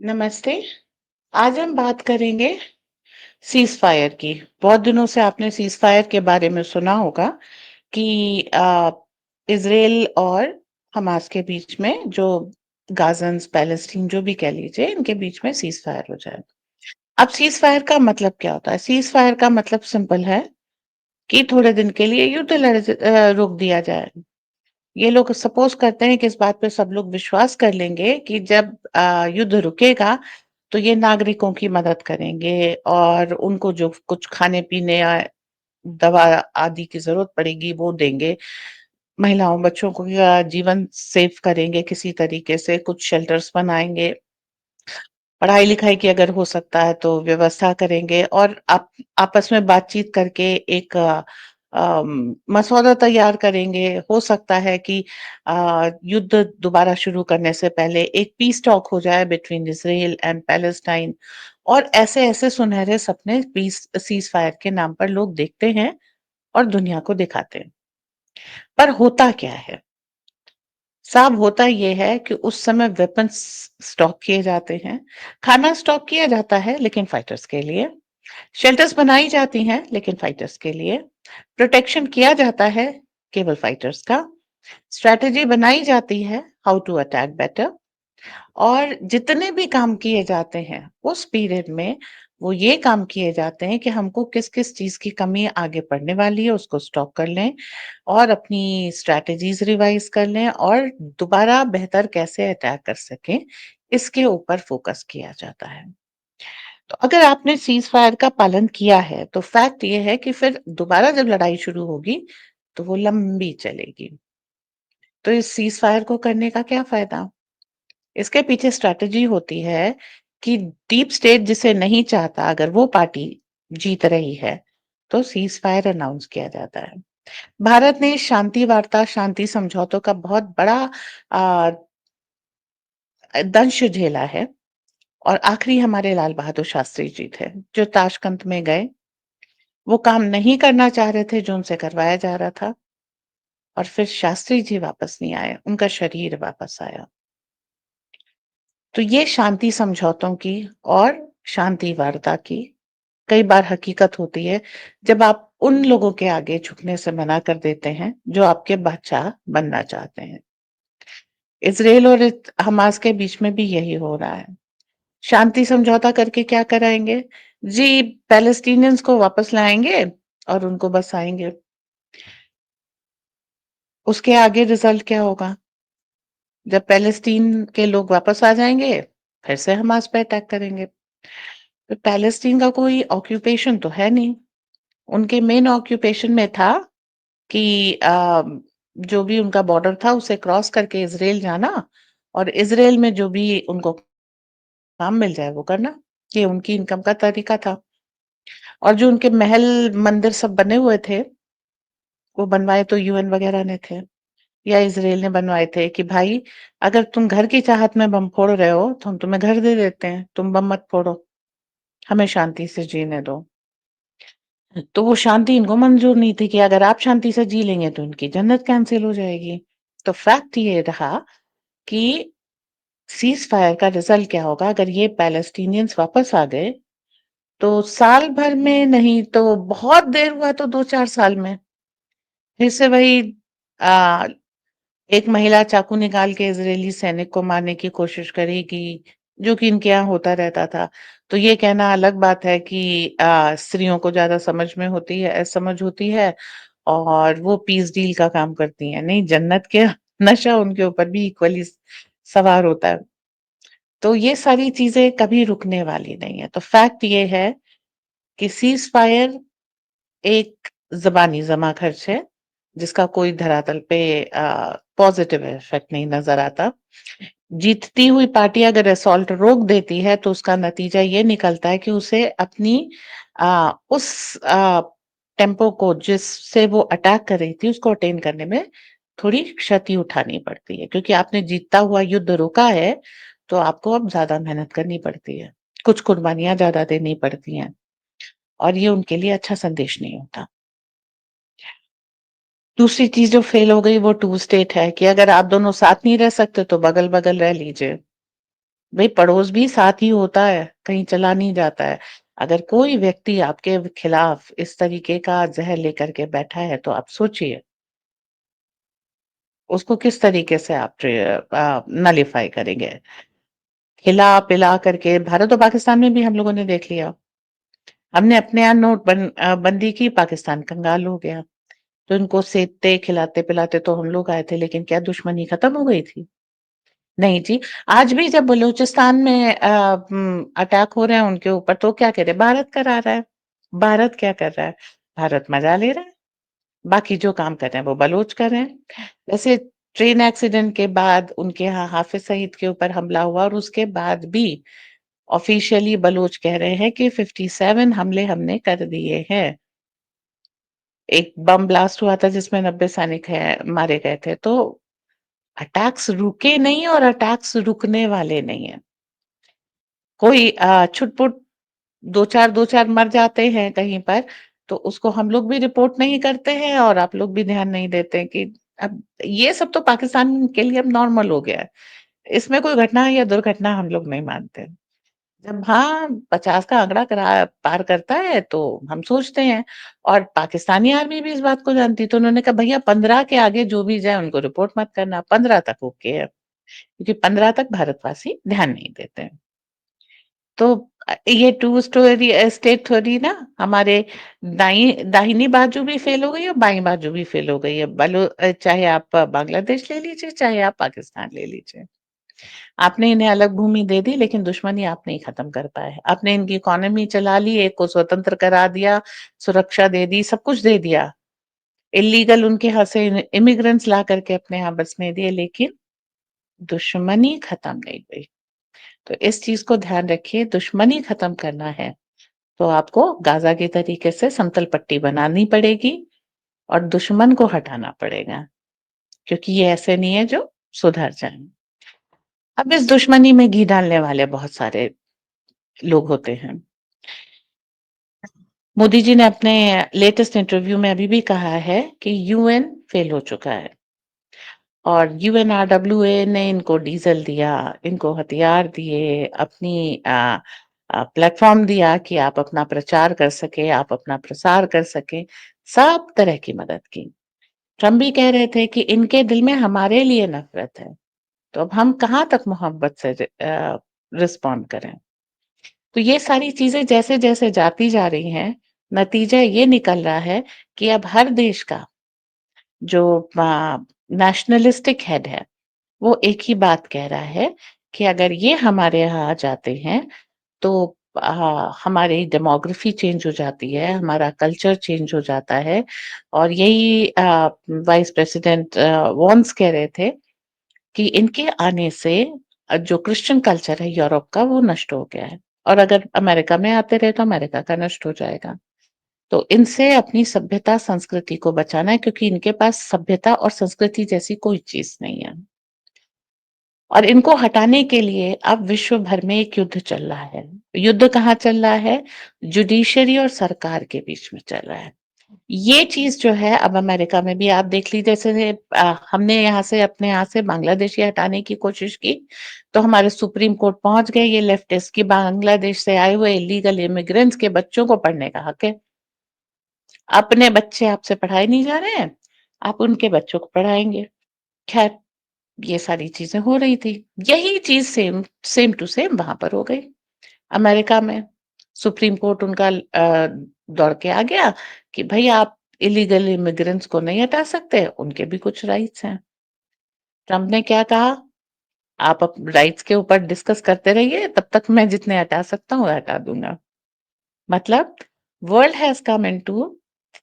नमस्ते। आज हम बात करेंगे सीज़ फायर की। बहुत दिनों से आपने सीज़ फायर के बारे में सुना होगा कि इज़राइल और हमास के बीच में जो गाज़न्स, पैलेस्टीन जो भी कह लीजिए, इनके बीच में सीज़ फायर हो जाए। अब सीज़ फायर का मतलब क्या होता है? सीज़ फायर का मतलब सिंपल है कि थोड़े दिन के लिए युद्ध रोक दिया जाए। ये लोग सपोज़ करते हैं कि इस बात पे सब लोग विश्वास कर लेंगे कि जब युद्ध रुकेगा तो ये नागरिकों की मदद करेंगे और उनको जो कुछ खाने-पीने या दवा आदि की ज़रूरत पड़ेगी वो देंगे। महिलाओं, बच्चों को या जीवन सेव करेंगे किसी तरीके से, कुछ शेल्टर्स बनाएँगे। पढ़ाई-लिखाई की अगर हो सकता है तो व्यवस्था करेंगे और आपस में बातचीत करके एक मसौदा तैयार करेंगे। हो सकता है कि युद्ध दोबारा शुरू करने से पहले एक पीस टॉक हो जाए बिटवीन इज़राइल एंड पैलेस्टाइन और ऐसे-ऐसे सुनहरे सपने पीस सीज़ फायर के नाम पर लोग देखते हैं और दुनिया को दिखाते हैं। पर होता क्या है? साहब होता ये है कि उस समय वेपन्स स्टॉक किए जाते हैं, खाना स्टॉक किया जाता है लेकिन फाइटर्स के लिए, शेल्टर्स बनाई जाती हैं लेकिन फाइटर्स के लिए, प्रोटेक्शन किया जाता है केवल फाइटर्स का, स्ट्रैटेजी बनाई जाती है हाउ टू अटैक बेटर और जितने भी काम किए जाते हैं उस पीरियड में वो ये काम किए जाते हैं कि हमको किस-किस चीज़ की कमी आगे पड़ने वाली है उसको स्टॉक कर लें और अपनी स्ट्रैटेजीज़ रिवाइज़ कर लें और दोबारा बेहतर कैसे अटैक कर सकें, इसके ऊपर फ़ोकस किया जाता है। तो अगर आपने सीज़ फायर का पालन किया है, तो फैक्ट ये है कि फिर दोबारा जब लड़ाई शुरू होगी, तो वो लंबी चलेगी। तो इस सीज़ फायर को करने का क्या फ़ायदा? इसके पीछे स्ट्रैटेजी होती है कि डीप स्टेट जिसे नहीं चाहता अगर वो पार्टी जीत रही है, तो सीज़ फायर अनाउंस किया जाता है। भारत ने शांति वार्ता, शांति समझौतों का बहुत बड़ा अ, दंश झेला है और आखिरी हमारे लाल बहादुर शास्त्री जी थे, जो ताशकंद में गए। वो काम नहीं करना चाह रहे थे जो उनसे करवाया जा रहा था और फिर शास्त्री जी वापस नहीं आए, उनका शरीर वापस आया। तो ये शांति समझौतों की और शांति वार्ता की कई बार हकीकत होती है, जब आप उन लोगों के आगे झुकने से मना कर देते हैं, जो आपके बादशाह बनना चाहते हैं। इज़राइल और हमास के बीच में भी यही हो रहा है। शांति समझौता करके क्या कराएँगे? जी, पैलेस्टीनियंस को वापस लाएँगे और उनको बसाएँगे। उसके आगे रिज़ल्ट क्या होगा? जब पैलेस्टीन के लोग वापस आ जाएँगे, फिर से हमास पे अटैक करेंगे। तो पैलेस्टीन का कोई ऑक्यूपेशन तो है नहीं। उनके मेन ऑक्यूपेशन में था कि जो भी उनका बॉर्डर था उसे क्रॉस करके इज़राइल जाना और इज़राइल में जो भी उनको काम मिल जाए वो करना। ये उनकी इनकम का तरीका था। और जो उनके महल, मंदिर सब बने हुए थे, वो बनवाए तो यूएन वगैरह ने थे या इज़राइल ने बनवाए थे कि भाई अगर तुम घर की चाहत में बम फोड़ रहे हो, तो हम तुम्हें घर दे देते हैं, तुम बम मत फोड़ो, हमें शांति से जीने दो। तो वो शांति इनको मंज़ूर नहीं थी कि अगर आप शांति से जी लेंगे तो इनकी जन्नत कैंसल हो जाएगी। तो फैक्ट ये रहा कि सीज़ फायर का रिज़ल्ट क्या होगा अगर ये पैलेस्टीनियंस वापस आ गए, तो साल भर में नहीं तो बहुत देर हुआ तो 2-4 साल में फिर से वही अ, एक महिला चाकू निकाल के इज़राइली सैनिक को मारने की कोशिश करेगी, जो कि इनके यहाँ होता रहता था। तो ये कहना अलग बात है कि स्त्रियों को ज़्यादा समझ होती है और वो पीस डील का काम करती हैं। नहीं, जन्नत के नशा उनके ऊपर भी इक्वली सवार होता है। तो ये सारी चीज़ें कभी रुकने वाली नहीं है। तो फैक्ट ये है कि सीज़ फायर एक ज़बानी जमा-खर्च है, जिसका कोई धरातल पे पॉज़िटिव इफ़ेक्ट नहीं नज़र आता। जीतती हुई पार्टी अगर असॉल्ट रोक देती है, तो उसका नतीजा ये निकलता है कि उसे अपनी उस टेम्पो को जिससे वो अटैक कर रही थी, उसको अटेन करने में थोड़ी क्षति उठानी पड़ती है। क्योंकि आपने जीतता हुआ युद्ध रोका है, तो आपको अब ज़्यादा मेहनत करनी पड़ती है। कुछ कुर्बानियाँ ज़्यादा देनी पड़ती हैं और ये उनके लिए अच्छा संदेश नहीं होता। दूसरी चीज़ जो फ़ेल हो गई वो टू स्टेट है कि अगर आप दोनों साथ नहीं रह सकते तो बगल-बगल रह लीजिए। भाई पड़ोस भी साथ ही होता है, कहीं चला नहीं जाता है। अगर कोई व्यक्ति आपके खिलाफ इस तरीके का जहर लेकर के बैठा है तो आप सोचिए उसको किस तरीके से आप नलीफाई करेंगे। खिला पिला करके भारत और पाकिस्तान में भी हम लोगों ने देख लिया। हमने अपने यहाँ बंदी की, पाकिस्तान कंगाल हो गया। तो इनको सेकते खिलाते पिलाते तो हम लोग आए थे, लेकिन क्या दुश्मनी खत्म हो गई थी? नहीं जी। आज भी जब बलूचिस्तान में अटैक हो रहे हैं उनके ऊपर तो क्या कह रहे हैं? भारत करा रहा है। भारत क्या कर रहा है? भारत मजा ले रहा है। बाकी जो काम कर रहे हैं वो बलोच कर रहे हैं। वैसे ट्रेन एक्सीडेंट के बाद उनके यहाँ हाफिज सईद के ऊपर हमला हुआ और उसके बाद भी ऑफिशियली बलोच कह रहे हैं कि 57 हमले हमने कर दिए हैं। एक बम ब्लास्ट हुआ था जिसमें 90 सैनिक है मारे गए थे। तो अटैक्स रुके नहीं और अटैक्स रुकने वाले नहीं है। कोई छुटपुट दो चार मर जाते हैं कहीं पर, तो उसको हम लोग भी रिपोर्ट नहीं करते हैं और आप लोग भी ध्यान नहीं देते हैं कि अब ये सब तो पाकिस्तान के लिए अब नॉर्मल हो गया है। इसमें कोई घटना या दुर्घटना हम लोग नहीं मानते। जब हाँ 50 का आंकड़ा पार करता है तो हम सोचते हैं। और पाकिस्तानी आर्मी भी इस बात को जानती, तो उन्होंने कहा भैया 15 के आगे जो भी जाए उनको रिपोर्ट मत करना, 15 तक ओके है। क्योंकि 15 तक भारतवासी ध्यान नहीं देते हैं। तो ये टू स्टोरी स्टेट थ्योरी ना, हमारे दाहिनी बाजू भी फेल हो गई और बाईं बाजू भी फेल हो गई है। चाहे आप बांग्लादेश ले लीजिए, चाहे आप पाकिस्तान ले लीजिए। आपने इन्हें अलग भूमि दे दी लेकिन दुश्मनी आप नहीं खत्म कर पाए। आपने इनकी इकोनॉमी चला ली, एक को स्वतंत्र करा दिया, सुरक्षा दे दी, सब कुछ दे दिया। इलीगल उनके यहाँ से इमिग्रेंट्स ला करके अपने यहाँ बसने दिए, लेकिन दुश्मनी खत्म नहीं हुई। तो इस चीज को ध्यान रखिए, दुश्मनी खत्म करना है तो आपको गाजा के तरीके से समतल पट्टी बनानी पड़ेगी और दुश्मन को हटाना पड़ेगा, क्योंकि ये ऐसे नहीं है जो सुधर जाए। अब इस दुश्मनी में घी डालने वाले बहुत सारे लोग होते हैं। मोदी जी ने अपने लेटेस्ट इंटरव्यू में अभी भी कहा है कि यूएन फेल हो चुका है और यूएनआरडब्ल्यूए ने इनको डीजल दिया, इनको हथियार दिए, अपनी प्लेटफॉर्म दिया कि आप अपना प्रचार कर सके, आप अपना प्रसार कर सके, सब तरह की मदद की। ट्रम्प भी कह रहे थे कि इनके दिल में हमारे लिए नफरत है, तो अब हम कहाँ तक मोहब्बत से रिस्पॉन्ड करें। तो ये सारी चीजें जैसे जैसे जाती जा रही हैं, नतीजा ये निकल रहा है कि अब हर देश का जो नेशनलिस्टिक हेड है वो एक ही बात कह रहा है कि अगर ये हमारे यहाँ आ जाते हैं तो हमारी डेमोग्राफी चेंज हो जाती है, हमारा कल्चर चेंज हो जाता है। और यही वाइस प्रेसिडेंट वॉन्स कह रहे थे कि इनके आने से जो क्रिश्चियन कल्चर है यूरोप का वो नष्ट हो गया है और अगर अमेरिका में आते रहे तो अमेरिका का नष्ट हो जाएगा। तो इनसे अपनी सभ्यता संस्कृति को बचाना है, क्योंकि इनके पास सभ्यता और संस्कृति जैसी कोई चीज नहीं है। और इनको हटाने के लिए अब विश्व भर में एक युद्ध चल रहा है। युद्ध कहाँ चल रहा है? जुडिशरी और सरकार के बीच में चल रहा है। ये चीज जो है अब अमेरिका में भी आप देख लीजिए, जैसे हमने यहाँ से अपने यहाँ से बांग्लादेशी हटाने की कोशिश की तो हमारे सुप्रीम कोर्ट पहुंच गए, ये लेफ्टिस्ट की बांग्लादेश से आए हुए इलीगल इमिग्रेंट्स के बच्चों को पढ़ने का हक है। अपने बच्चे आपसे पढ़ाए नहीं जा रहे हैं, आप उनके बच्चों को पढ़ाएंगे। खैर, ये सारी चीजें हो रही थी। यही चीज सेम सेम टू सेम वहां पर हो गई अमेरिका में। सुप्रीम कोर्ट उनका दौड़ के आ गया कि भाई आप इलीगल इमिग्रेंट्स को नहीं हटा सकते, उनके भी कुछ राइट्स हैं। ट्रम्प ने क्या कहा? आप राइट्स के ऊपर डिस्कस करते रहिए, तब तक मैं जितने हटा सकता हूँ हटा दूंगा। मतलब world has come into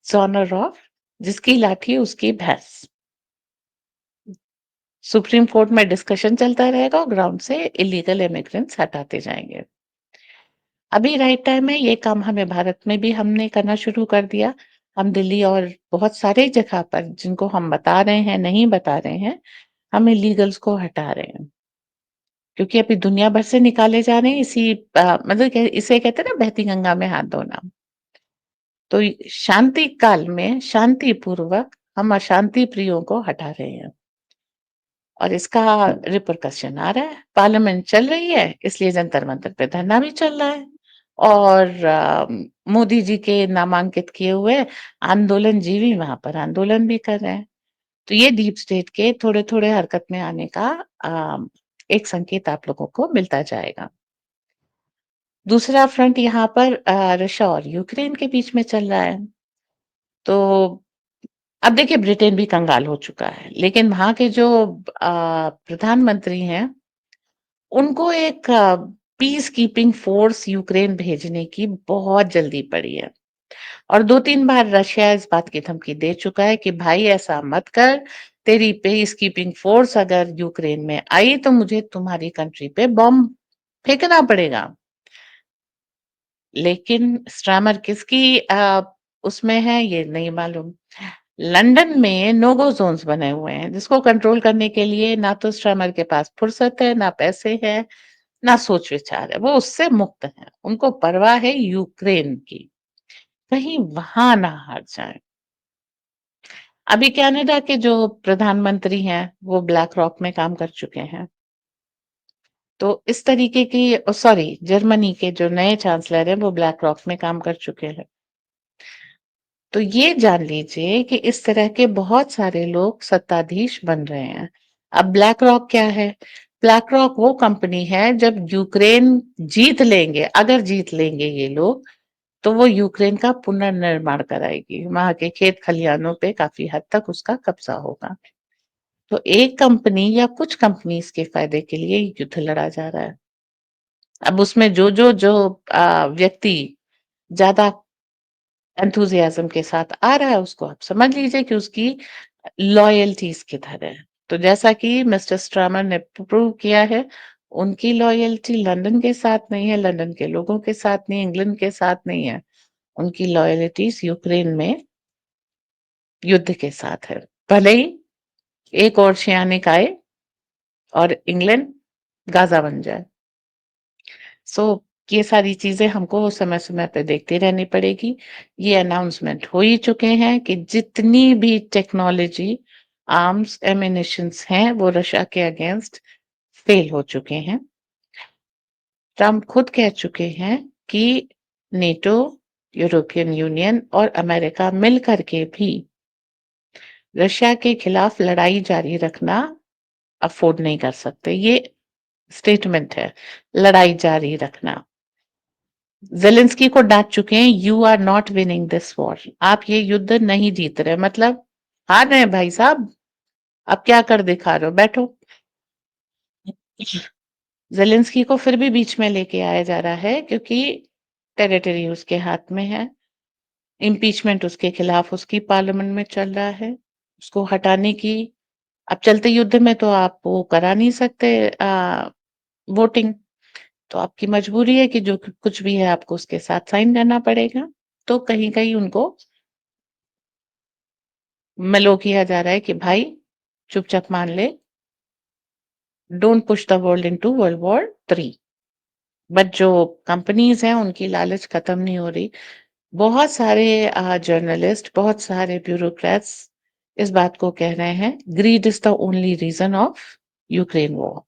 genre of जिसकी लाठी उसकी भैंस। सुप्रीम कोर्ट में डिस्कशन चलता रहेगा और ग्राउंड से इलीगल इमिग्रेंट्स हटाते जाएंगे। अभी राइट टाइम है, ये काम हमें भारत में भी हमने करना शुरू कर दिया। हम दिल्ली और बहुत सारे जगह पर जिनको हम बता रहे हैं नहीं बता रहे हैं, हम इलीगल्स को हटा रहे हैं। क्योंकि अभी दुनिया भर से निकाले जा रहे हैं इसी मतलब इसे कहते हैं ना बहती गंगा में हाथ धोना। तो शांति काल में शांति पूर्वक हम अशांति प्रियों को हटा रहे हैं। और इसका रिपरकशन आ रहा है। पार्लियामेंट चल रही है, इसलिए जंतर मंतर पे धरना भी चल रहा है। और मोदी जी के नामांकित किए हुए आंदोलन जीवी वहां पर आंदोलन भी कर रहे हैं। तो ये डीप स्टेट के थोड़े थोड़े हरकत में आने का अ, एक संकेत आप लोगों को मिलता जाएगा। दूसरा फ्रंट यहाँ पर रशिया और यूक्रेन के बीच में चल रहा है। तो अब देखिए ब्रिटेन भी कंगाल हो चुका है, लेकिन वहां के जो प्रधानमंत्री हैं, उनको एक पीस कीपिंग फोर्स यूक्रेन भेजने की बहुत जल्दी पड़ी है। और 2-3 बार रशिया इस बात की धमकी दे चुका है कि भाई ऐसा मत कर, तेरी पीस कीपिंग फोर्स अगर यूक्रेन में आई तो मुझे तुम्हारी कंट्री पे बॉम्ब फेंकना पड़ेगा। लेकिन स्ट्रामर किसकी उसमें है ये नहीं मालूम। लंदन में नो गो जोन्स बने हुए हैं जिसको कंट्रोल करने के लिए ना तो स्ट्रामर के पास फुर्सत है, ना पैसे है, ना सोच विचार है। वो उससे मुक्त है। उनको परवाह है यूक्रेन की, कहीं वहां ना हार जाए। अभी कनाडा के जो प्रधानमंत्री हैं वो ब्लैक रॉक में काम कर चुके हैं। तो इस तरीके की सॉरी, जर्मनी के जो नए चांसलर हैं वो ब्लैक रॉक में काम कर चुके हैं। तो ये जान लीजिए कि इस तरह के बहुत सारे लोग सत्ताधीश बन रहे हैं। अब ब्लैक रॉक क्या है? ब्लैक रॉक वो कंपनी है, जब यूक्रेन जीत लेंगे, अगर जीत लेंगे ये लोग, तो वो यूक्रेन का पुनर्निर्माण कराएगी। वहां के खेत खलिहानों पे काफी हद तक उसका कब्जा होगा। तो एक कंपनी या कुछ कंपनीज के फायदे के लिए युद्ध लड़ा जा रहा है। अब उसमें जो व्यक्ति ज्यादा एंथुजियाज्म के साथ आ रहा है, उसको आप समझ लीजिए कि उसकी लॉयल्टीज किधर है। तो जैसा कि मिस्टर स्ट्रामर ने प्रूव किया है, उनकी लॉयल्टी लंदन के साथ नहीं है, लंदन के लोगों के साथ नहीं, इंग्लैंड के साथ नहीं है। उनकी लॉयल्टीज यूक्रेन में युद्ध के साथ है। भले ही एक और सैनिक आए और इंग्लैंड गाजा बन जाए। सो ये सारी चीजें हमको समय समय पे देखती रहनी पड़ेगी। ये अनाउंसमेंट हो ही चुके हैं कि जितनी भी टेक्नोलॉजी आर्म्स एमिनिशंस हैं वो रशिया के अगेंस्ट फेल हो चुके हैं। ट्रम्प खुद कह चुके हैं कि नेटो, यूरोपियन यूनियन और अमेरिका मिलकर के भी रशिया के खिलाफ लड़ाई जारी रखना अफोर्ड नहीं कर सकते। ये स्टेटमेंट है, लड़ाई जारी रखना। जेलेंस्की को डांट चुके हैं, you are not winning this war. आप ये युद्ध नहीं जीत रहे, मतलब हार रहे हैं भाई साहब। अब क्या कर दिखा रहे हो, बैठो। जेलेंस्की को फिर भी बीच में लेके आया जा रहा है क्योंकि टेरिटरी उसके हाथ में है। इम्पीचमेंट उसके खिलाफ उसकी पार्लियामेंट में चल रहा है। उसको हटाने की, अब चलते युद्ध में तो आप वो करा नहीं सकते वोटिंग। तो आपकी मजबूरी है कि जो कुछ भी है आपको उसके साथ साइन करना पड़ेगा। तो कहीं कहीं उनको मलो किया जा रहा है कि भाई चुपचाप मान ले, don't push the world into world war 3। But जो कंपनीज हैं उनकी लालच खत्म नहीं हो रही। बहुत सारे जर्नलिस्ट, बहुत सारे ब्यूरोक्रेट्स इस बात को कह रहे हैं, greed is the only reason of Ukraine war.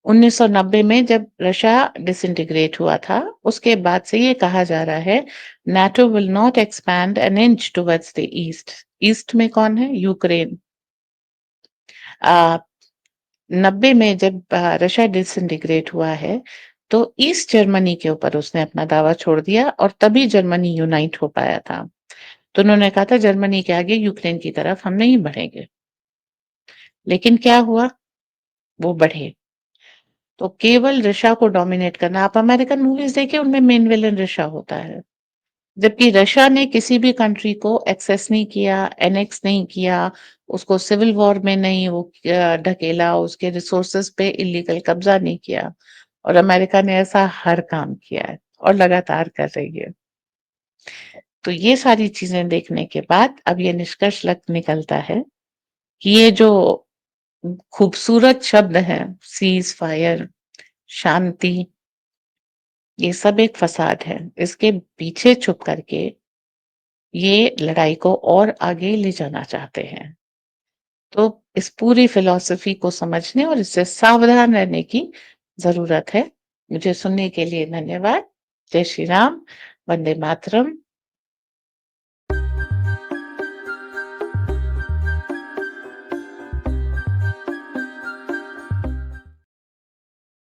1990 में जब रशिया डिसइंटीग्रेट हुआ था, उसके बाद से ये कहा जा रहा है, NATO will not expand an inch towards the east. East में कौन है? यूक्रेन। आ, 90 में जब रशिया डिसइंटीग्रेट हुआ है, तो ईस्ट जर्मनी के ऊपर उसने अपना दावा छोड़ दिया और तभी जर्मनी यूनाइट हो पाया था। तो उन्होंने कहा था जर्मनी के आगे यूक्रेन की तरफ हम नहीं बढ़ेंगे। लेकिन क्या हुआ? वो बढ़े। तो केवल रशिया को डोमिनेट करना, आप अमेरिकन मूवीज देखिए, उनमें मेन विलन रशिया होता है। जबकि रशिया ने किसी भी कंट्री को एक्सेस नहीं किया, एनेक्स नहीं किया, उसको सिविल वॉर में नहीं वो ढकेला, उसके रिसोर्सेज पे इलीगल कब्जा नहीं किया। और अमेरिका ने ऐसा हर काम किया है और लगातार कर रही है। तो ये सारी चीजें देखने के बाद अब ये निष्कर्ष लग निकलता है कि ये जो खूबसूरत शब्द है, सीज फायर, शांति, ये सब एक फसाद है। इसके पीछे छुप करके ये लड़ाई को और आगे ले जाना चाहते हैं। तो इस पूरी फ़िलॉसफ़ी को समझने और इससे सावधान रहने की ज़रूरत है। मुझे सुनने के लिए धन्यवाद। जय श्री राम, वंदे मातरम।